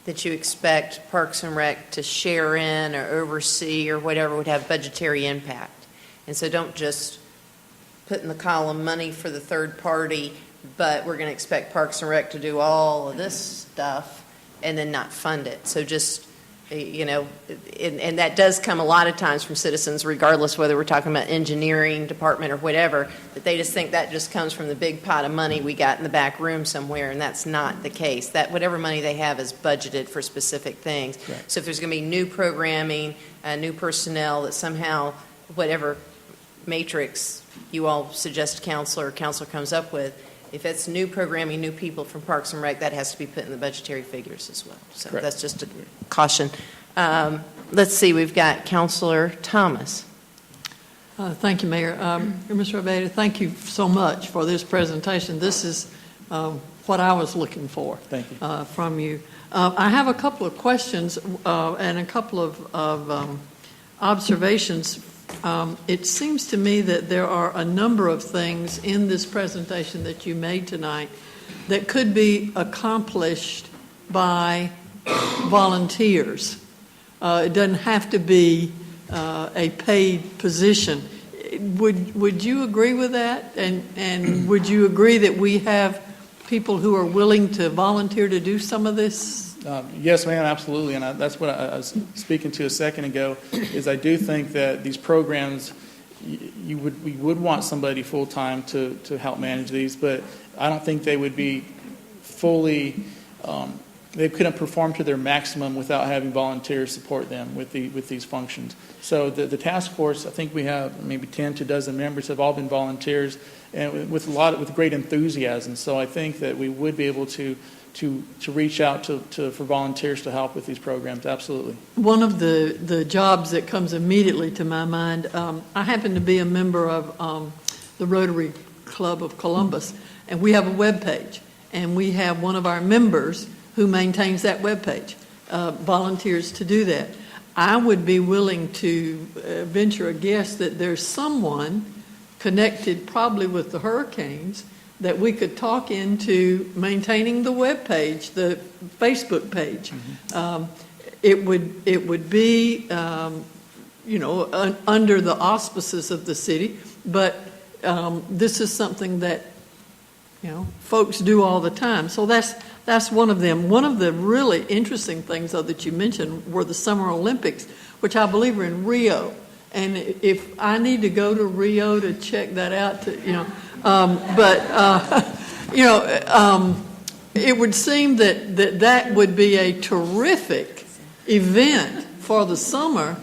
that you expect Parks and Rec to share in or oversee or whatever would have budgetary impact. And so don't just put in the column money for the third party, but we're going to expect Parks and Rec to do all of this stuff and then not fund it. So just, and that does come a lot of times from citizens, regardless whether we're talking about engineering department or whatever, that they just think that just comes from the big pot of money we got in the back room somewhere, and that's not the case. That whatever money they have is budgeted for specific things. Right. So if there's going to be new programming, new personnel, that somehow whatever matrix you all suggest council or council comes up with, if it's new programming, new people from Parks and Rec, that has to be put in the budgetary figures as well. So Correct. That's just a caution. Let's see, we've got Councilor Thomas. Thank you, Mayor. Mr. Abeyta, thank you so much for this presentation. This is what I was looking for. Thank you. From you. I have a couple of questions and a couple of observations. It seems to me that there are a number of things in this presentation that you made tonight that could be accomplished by volunteers. It doesn't have to be a paid position. Would you agree with that? And would you agree that we have people who are willing to volunteer to do some of this? Yes, ma'am, absolutely, and that's what I was speaking to a second ago, is I do think that these programs, we would want somebody full-time to help manage these, but I don't think they would be fully, they couldn't perform to their maximum without having volunteers support them with these functions. So the task force, I think we have maybe 10 to a dozen members, have all been volunteers, and with great enthusiasm. So I think that we would be able to reach out for volunteers to help with these programs, absolutely. One of the jobs that comes immediately to my mind, I happen to be a member of the Rotary Club of Columbus, and we have a web page, and we have one of our members who maintains that web page, volunteers to do that. I would be willing to venture a guess that there's someone connected probably with the Hurricanes that we could talk into maintaining the web page, the Facebook page. Mm-hmm. It would be, under the auspices of the city, but this is something that, folks do all the time. So that's one of them. One of the really interesting things, though, that you mentioned were the Summer Olympics, which I believe are in Rio. And if I need to go to Rio to check that out, it would seem that would be a terrific event for the summer,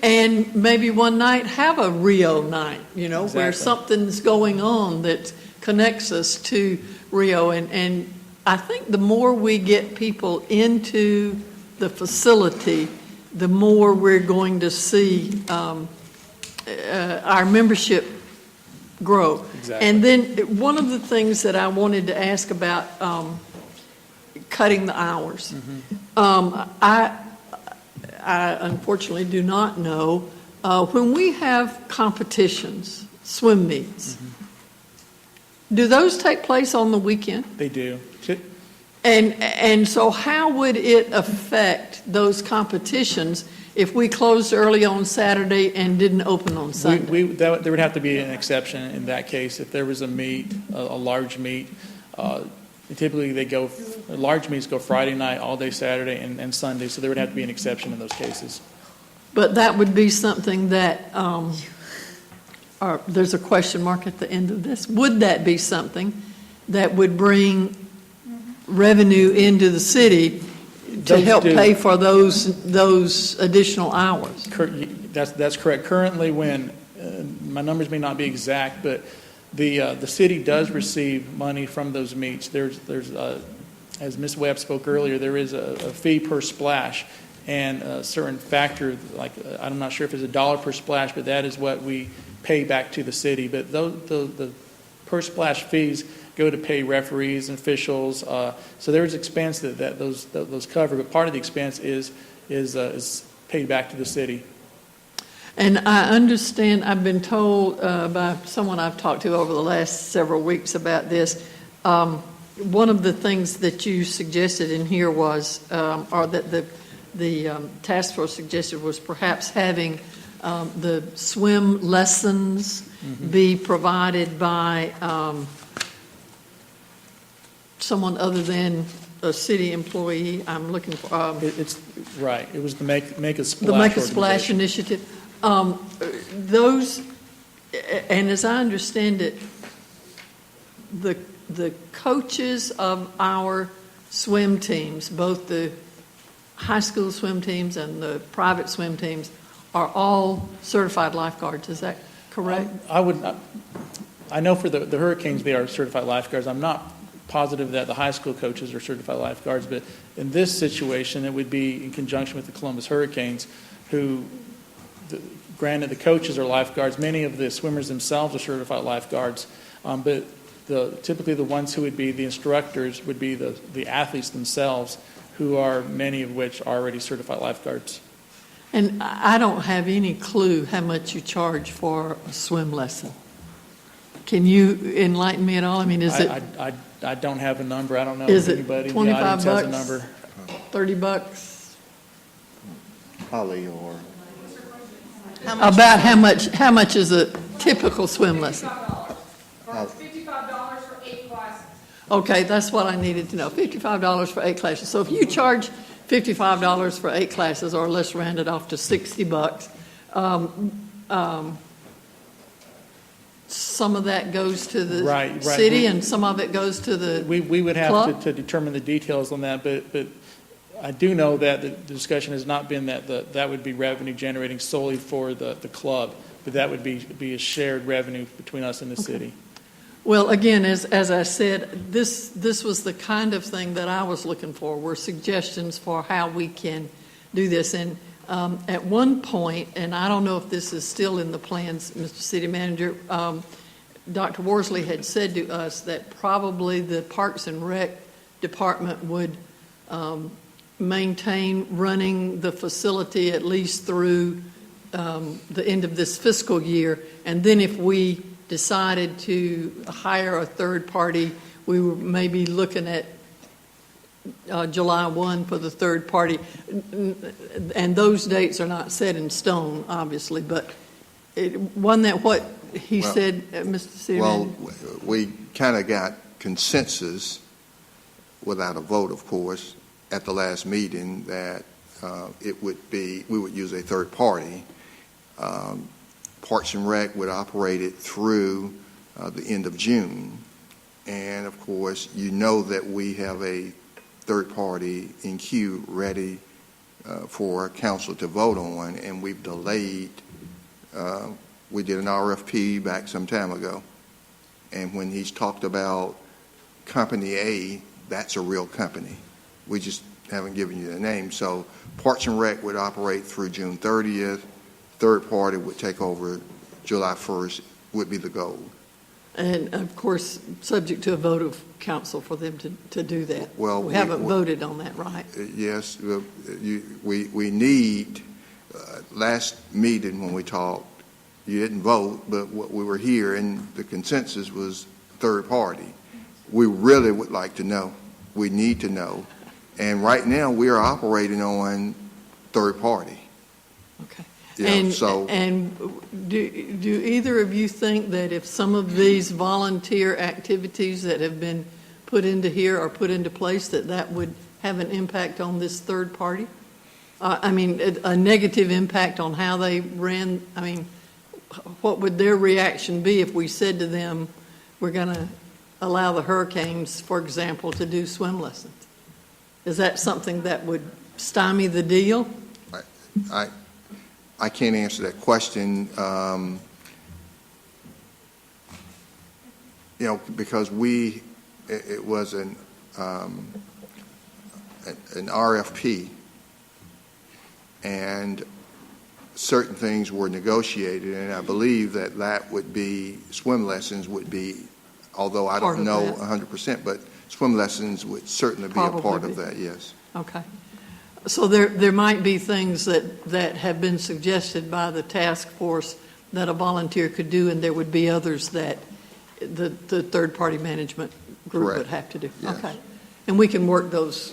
and maybe one night have a Rio night, Exactly. where something's going on that connects us to Rio. And I think the more we get people into the facility, the more we're going to see our membership grow. Exactly. And then one of the things that I wanted to ask about cutting the hours. I unfortunately do not know, when we have competitions, swim meets, do those take place on the weekend? They do. And so how would it affect those competitions if we closed early on Saturday and didn't open on Sunday? There would have to be an exception in that case. If there was a meet, a large meet, typically large meets go Friday night, all day Saturday, and Sunday, so there would have to be an exception in those cases. But that would be something that, or there's a question mark at the end of this. Would that be something that would bring revenue into the city to Those help do. pay for those additional hours? That's correct. Currently, my numbers may not be exact, but the city does receive money from those meets. There's as Ms. Webb spoke earlier, there is a fee per splash, and a certain factor, like I'm not sure if it's $1 per splash, but that is what we pay back to the city. But the per splash fees go to pay referees and officials. So there is expense that those cover, but part of the expense is paid back to the city. And I understand, I've been told by someone I've talked to over the last several weeks about this, one of the things that you suggested in here was, or that the task force suggested, was perhaps having the swim lessons be provided by someone other than a city employee. I'm looking for It's right. It was the Make a Splash. the Make a Splash organization. initiative. Those, and as I understand it, the coaches of our swim teams, both the high school swim teams and the private swim teams, are all certified lifeguards. Is that correct? I know for the Hurricanes they are certified lifeguards. I'm not positive that the high school coaches are certified lifeguards, but in this situation it would be in conjunction with the Columbus Hurricanes, who, granted, the coaches are lifeguards. Many of the swimmers themselves are certified lifeguards, but typically the ones who would be the instructors would be the athletes themselves, who are many of which are already certified lifeguards. And I don't have any clue how much you charge for a swim lesson. Can you enlighten me at all? I mean, is it I don't have a number. I don't know is if it anybody in the 25 audience has a bucks? number. $30? Holly or About how much is a typical swim lesson? $55 for 8 classes. Okay, that's what I needed to know. $55 for 8 classes. So if you charge $55 for 8 classes, or let's round it off to $60, some of that goes to the Right. city, and some of it goes to the We would have club? to determine the details on that, but I do know that the discussion has not been that that would be revenue generating solely for the club, but that would be a shared revenue between us and the city. Well, again, as I said, this was the kind of thing that I was looking for, were suggestions for how we can do this. And at one point, and I don't know if this is still in the plans, Mr. City Manager, Dr. Worsley had said to us that probably the Parks and Rec Department would maintain running the facility at least through the end of this fiscal year. And then if we decided to hire a third party, we were maybe looking at July 1 for the third party. And those dates are not set in stone, obviously, but wasn't that what he said, Mr. City Manager? Well, we kind of got consensus, without a vote, of course, at the last meeting that we would use a third party. Parks and Rec would operate it through the end of June. And of course, you know that we have a third party in queue ready for council to vote on, and we've delayed. We did an RFP back some time ago. And when he's talked about Company A, that's a real company. We just haven't given you the name. So Parks and Rec would operate through June 30th. Third party would take over July 1st, would be the goal. And of course, subject to a vote of council for them to do that. Well, We haven't voted on that, right? Yes, we need, last meeting when we talked, you didn't vote, but what we were here, and the consensus was third party. We really would like to know. We need to know. And right now, we are operating on third party. Okay. Yeah, And, so- and do either of you think that if some of these volunteer activities that have been put into here are put into place, that would have an impact on this third party? I mean, a negative impact on how they ran, I mean, what would their reaction be if we said to them, we're going to allow the Hurricanes, for example, to do swim lessons? Is that something that would stymie the deal? I can't answer that question, because it was an RFP, and certain things were negotiated, and I believe that would be, swim lessons would be, although I Part don't of know that. 100%, but swim lessons would certainly be a Probably part be. of that, yes. Okay. So there might be things that have been suggested by the task force that a volunteer could do, and there would be others that the third-party management group would Correct. have to do. Yes. Okay. And we can work those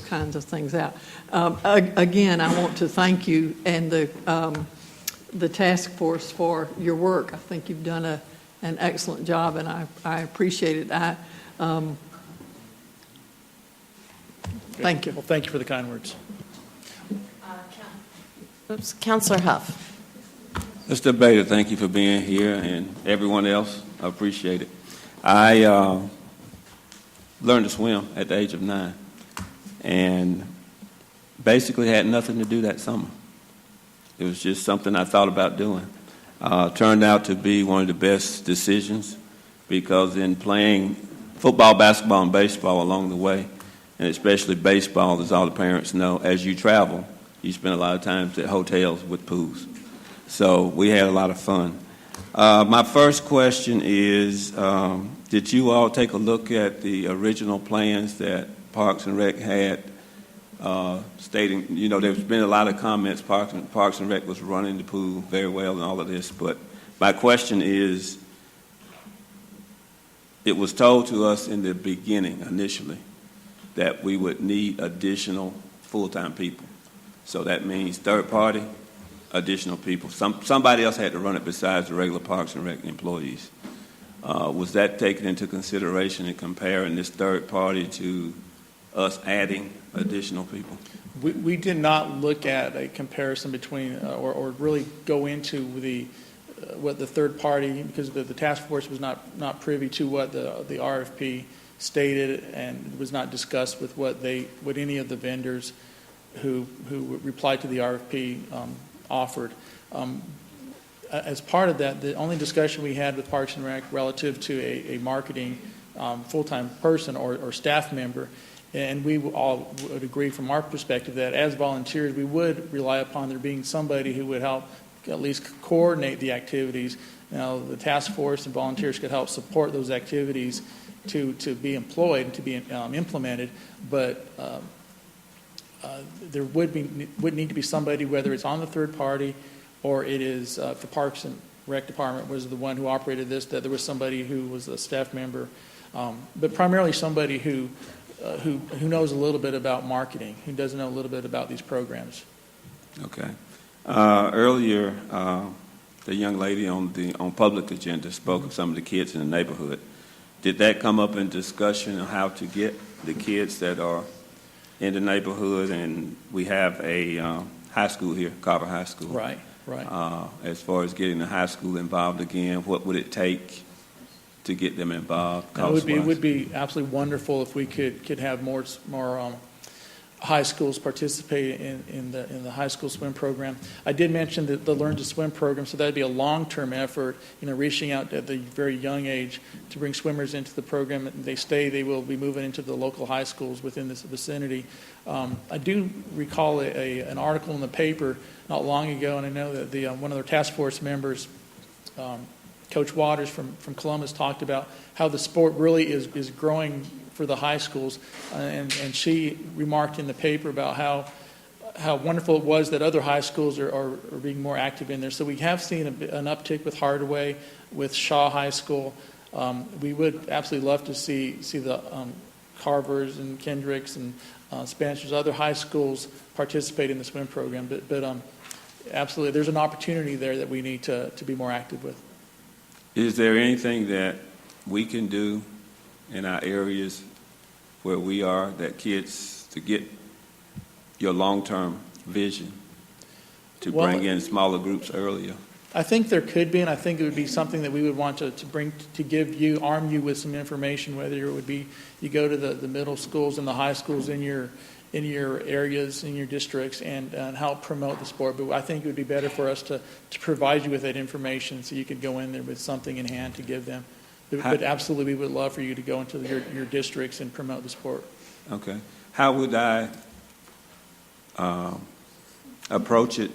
kinds of things out. Again, I want to thank you and the task force for your work. I think you've done an excellent job, and I appreciate it. Thank you. Well, thank you for the kind words. Oops, Counselor Huff. Mr. Bader, thank you for being here, and everyone else, I appreciate it. I learned to swim at the age of 9, and basically had nothing to do that summer. It was just something I thought about doing. Turned out to be one of the best decisions, because in playing football, basketball, and baseball along the way, and especially baseball, as all the parents know, as you travel, you spend a lot of times at hotels with pools. So we had a lot of fun. My first question is, did you all take a look at the original plans that Parks and Rec had, stating, there's been a lot of comments, Parks and Rec was running the pool very well and all of this, but my question is, it was told to us in the beginning, initially, that we would need additional full-time people. So that means third party, additional people. Somebody else had to run it besides the regular Parks and Rec employees. Was that taken into consideration in comparing this third party to us adding additional people? We did not look at a comparison between, or really go into what the third party, because the task force was not privy to what the RFP stated, and was not discussed with what any of the vendors who replied to the RFP offered. As part of that, the only discussion we had with Parks and Rec relative to a marketing full-time person or staff member, and we all would agree from our perspective that as volunteers, we would rely upon there being somebody who would help at least coordinate the activities. Now, the task force and volunteers could help support those activities to be employed and to be implemented, but there would need to be somebody, whether it's on the third party or it is the Parks and Rec Department was the one who operated this, that there was somebody who was a staff member, but primarily somebody who knows a little bit about marketing, who does know a little bit about these programs. Okay. Earlier, the young lady on public agenda spoke of some of the kids in the neighborhood. Did that come up in discussion on how to get the kids that are in the neighborhood? And we have a high school here, Carver High School. Right. As far as getting the high school involved again, what would it take to get them involved? It would be absolutely wonderful if we could have more high schools participate in the high school swim program. I did mention the Learn to Swim program, so that would be a long-term effort, reaching out at the very young age to bring swimmers into the program. They will be moving into the local high schools within this vicinity. I do recall an article in the paper not long ago, and I know that one of their task force members Coach Waters from Columbus talked about how the sport really is growing for the high schools, and she remarked in the paper about how wonderful it was that other high schools are being more active in there. So we have seen an uptick with Hardaway, with Shaw High School. We would absolutely love to see the Carvers and Kendricks and Spencer's, other high schools participate in the swim program. But absolutely, there's an opportunity there that we need to be more active with. Is there anything that we can do in our areas where we are, that kids, to get your long-term vision, to Well, bring in smaller groups earlier? I think there could be, and I think it would be something that we would want to bring, to give you, arm you with some information, whether it would be you go to the middle schools and the high schools in your areas, in your districts, and help promote the sport. But I think it would be better for us to provide you with that information so you could go in there with something in hand to give them. But absolutely, we would love for you to go into your districts and promote the sport. Okay. How would I approach it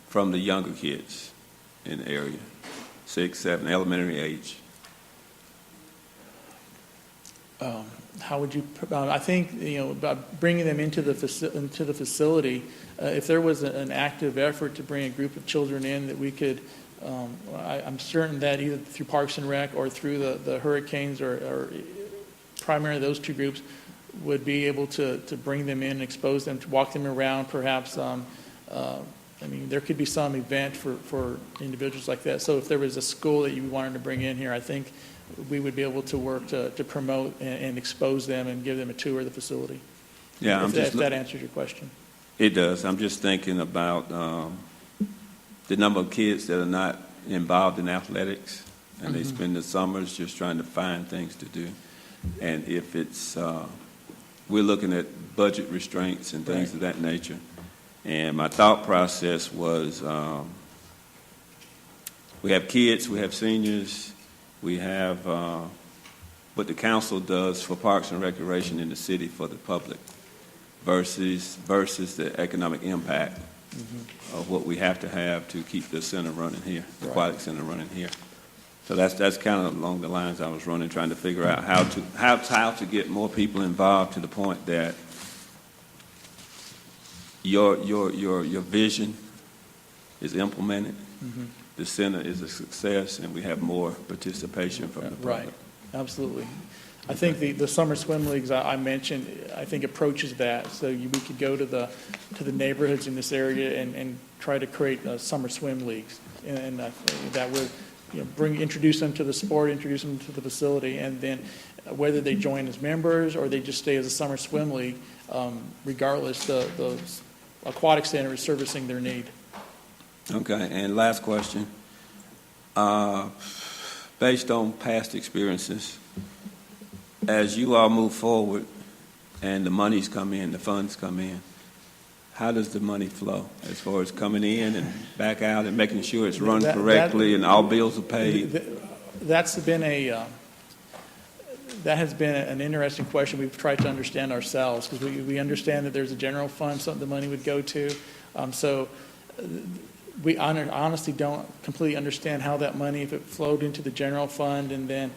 from the younger kids in the area, 6, 7, elementary age? How would you? I think about bringing them into the facility. If there was an active effort to bring a group of children in, that we could. I'm certain that either through Parks and Rec or through the Hurricanes or primarily those two groups would be able to bring them in and expose them, to walk them around, perhaps. I mean, there could be some event for individuals like that. So if there was a school that you wanted to bring in here, I think we would be able to work to promote and expose them and give them a tour of the facility. Yeah, if that answers your question. It does. I'm just thinking about the number of kids that are not involved in athletics, and they spend the summers just trying to find things to do. And if it's, we're looking at budget restraints and things of that nature. And my thought process was, we have kids, we have seniors, we have what the council does for Parks and Recreation in the city for the public versus the economic impact of what we have to keep the center running here, the aquatic center running here. So that's kind of along the lines I was running, trying to figure out how to get more people involved to the point that your vision is implemented, the center is a success, and we have more participation from the public. Right, absolutely. I think the summer swim leagues I mentioned, I think approaches that. So we could go to the neighborhoods in this area and try to create summer swim leagues, and that would introduce them to the sport, introduce them to the facility, and then whether they join as members or they just stay as a summer swim league, regardless, the aquatic center is servicing their need. Okay, and last question. Based on past experiences, as you all move forward and the monies come in, the funds come in, how does the money flow as far as coming in and back out and making sure it's run correctly and all bills are paid? That has been an interesting question we've tried to understand ourselves, because we understand that there's a general fund something the money would go to. So we honestly don't completely understand how that money, if it flowed into the general fund and then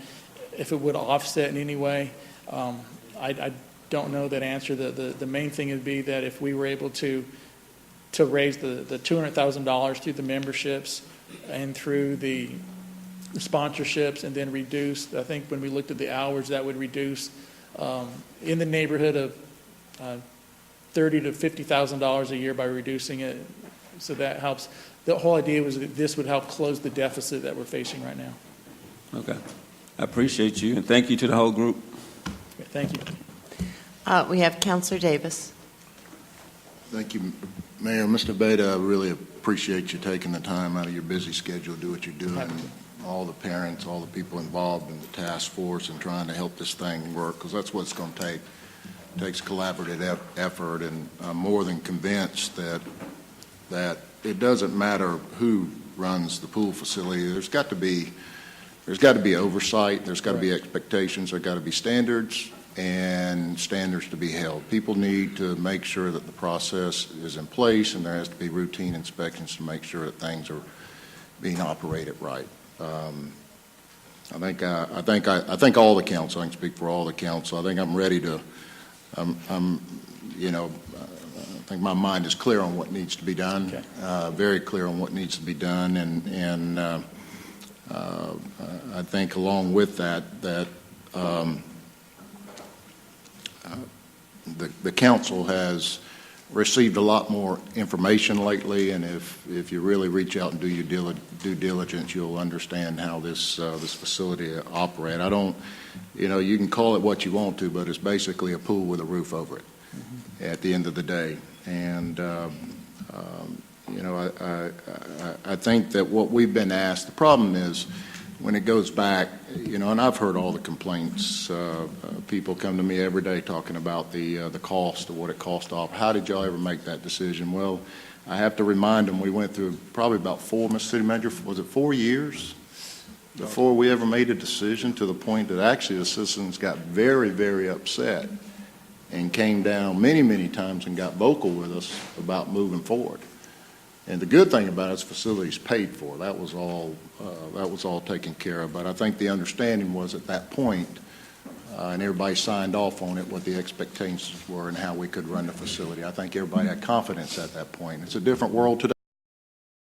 if it would offset in any way. I don't know that answer. The main thing would be that if we were able to raise the $200,000 through the memberships and through the sponsorships, and then reduce, I think when we looked at the hours, that would reduce in the neighborhood of $30,000 to $50,000 a year by reducing it. So that helps. The whole idea was that this would help close the deficit that we're facing right now. Okay. I appreciate you, and thank you to the whole group. Okay, thank you. We have Councilor Davis. Thank you, Mayor. Mr. Beta, I really appreciate you taking the time out of your busy schedule to do what you're doing. All the parents, all the people involved in the task force and trying to help this thing work, because that's what it's going to take. It takes collaborative effort, and I'm more than convinced that it doesn't matter who runs the pool facility. There's got to be oversight. There's got to be expectations. There's got to be standards and standards to be held. People need to make sure that the process is in place, and there has to be routine inspections to make sure that things are being operated right. I think all the council, I can speak for all the council, I think I'm ready to, I think my mind is clear on what needs to be done. Okay. Very clear on what needs to be done, and I think along with that, the council has received a lot more information lately, and if you really reach out and do your due diligence, you'll understand how this facility operates. I don't, you can call it what you want to, but it's basically a pool with a roof over it at the end of the day. And I think that what we've been asked, the problem is when it goes back, and I've heard all the complaints. People come to me every day talking about the cost of what it costs to offer. How did y'all ever make that decision? Well, I have to remind them we went through probably about Mr. City Manager, was it 4 years before we ever made a decision, to the point that actually the citizens got very, very upset and came down many, many times and got vocal with us about moving forward. And the good thing about it is facilities paid for. That was all taken care of. But I think the understanding was at that point, and everybody signed off on it, what the expectations were and how we could run the facility. I think everybody had confidence at that point. It's a different world today.